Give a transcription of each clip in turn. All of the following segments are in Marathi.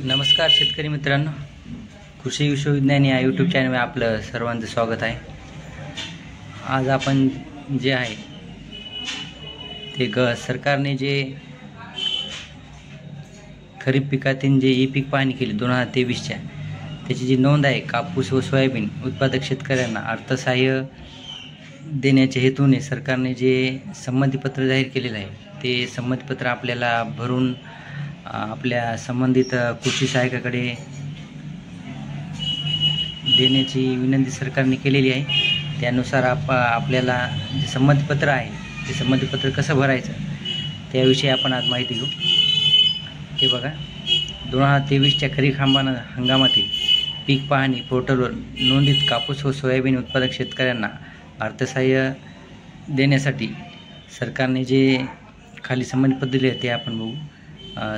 नमस्कार शेतकरी मित्रांनो, कृषी विश्वविज्ञान या यूट्यूब चॅनलवर आपलं सर्वांचं स्वागत आहे। आज आपण जे आहे ते सरकारने जे खरीप पिकातील जे ई पीक पाहणी केली 2023च्या त्याची जी नोंद आहे, कापूस व सोयाबीन उत्पादक शेतकऱ्यांना अर्थसहाय्य देण्याच्या हेतूने सरकारने जे संमतीपत्र जाहीर केलेलं आहे, ते संमतीपत्र आपल्याला भरून आपल्या संबंधित कृषी सहाय्यकाकडे देण्याची विनंती सरकारने केलेली आहे। त्यानुसार आपल्याला जे संमतीपत्र आहे ते संमतीपत्र कसं भरायचं त्याविषयी आपण आज माहिती घेऊ। हे बघा, 2023च्या खरीप हंगामातील पीक पाहणी पोर्टलवर नोंदित कापूस व सोयाबीन उत्पादक शेतकऱ्यांना अर्थसहाय्य देण्यासाठी सरकारने जे खाली संमतीपत्र दिले ते आपण बघू।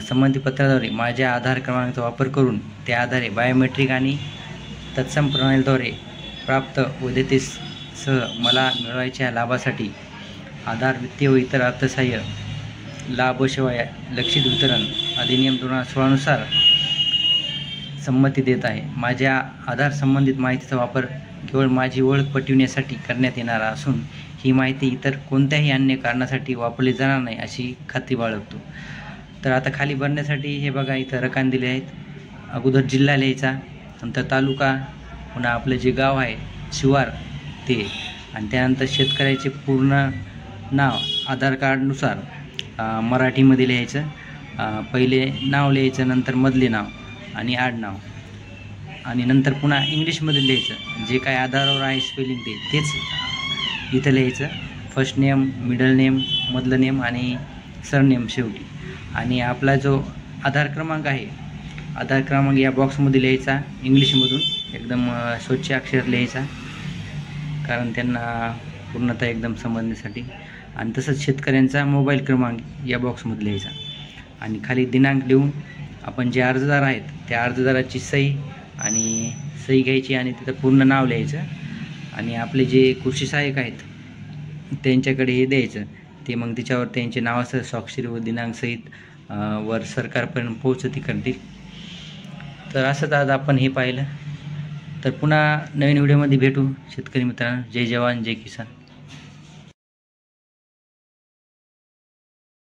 संमतीपत्राद्वारे माझ्या आधार क्रमांकाचा वापर करून त्या आधारे बायोमेट्रिक आणि तत्सम प्रणालीद्वारे प्राप्त वैधतेसह मला मिळवायच्या लाभासाठी आधार वित्तीय व इतर अर्थसहाय्य लाभ व सेवा लक्षित वितरण अधिनियम 2016 नुसार संमती देत आहे। माझ्या आधार संबंधित माहितीचा वापर केवळ माझी ओळख पटविण्यासाठी करण्यात येणार असून ही माहिती इतर कोणत्याही अन्य कारणासाठी वापरली जाणार नाही अशी खात्री बाळगतो। तर आता खाली भरण्यासाठी हे बघा, इथं रकाने दिले आहेत। अगोदर जिल्हा लिहायचा, नंतर तालुका, पुन्हा आपलं जे गाव आहे शिवार ते, आणि त्यानंतर शेतकऱ्याचे पूर्ण नाव आधार कार्डनुसार मराठीमध्ये लिहायचं। पहिले नाव लिहायचं, नंतर मधले नाव आणि आडनाव, आणि नंतर पुन्हा इंग्लिशमध्ये लिहायचं। जे काय आधारावर आहे स्पेलिंग तेच इथं लिहायचं। फर्स्ट नेम, मिडल नेम, मधलं नेम आणि सरनेम शेवटी। आणि आपला जो आधार क्रमांक आहे, आधार क्रमांक या बॉक्समध्ये लिहायचा, इंग्लिशमधून एकदम स्वच्छ अक्षर लिहायचा, कारण त्यांना पूर्णतः एकदम समजण्यासाठी। आणि तसंच शेतकऱ्यांचा मोबाईल क्रमांक या बॉक्समध्ये लिहायचा आणि खाली दिनांक लिहून आपण जे अर्जदार आहेत त्या अर्जदाराची सही आणि सही घ्यायची आणि तिथं पूर्ण नाव लिहायचं। आणि आपले जे कृषी सहाय्यक आहेत त्यांच्याकडे हे द्यायचं, ते मग तिच्यावर त्यांचे नावासह स्वाक्षरी व दिनांक सहित वर सरकारपर्यंत पोहोचती करतील। तर असंच आज आपण हे पाहिलं। तर पुन्हा नवीन व्हिडिओमध्ये भेटू शेतकरी मित्रांनो। जय जवान जय किसान।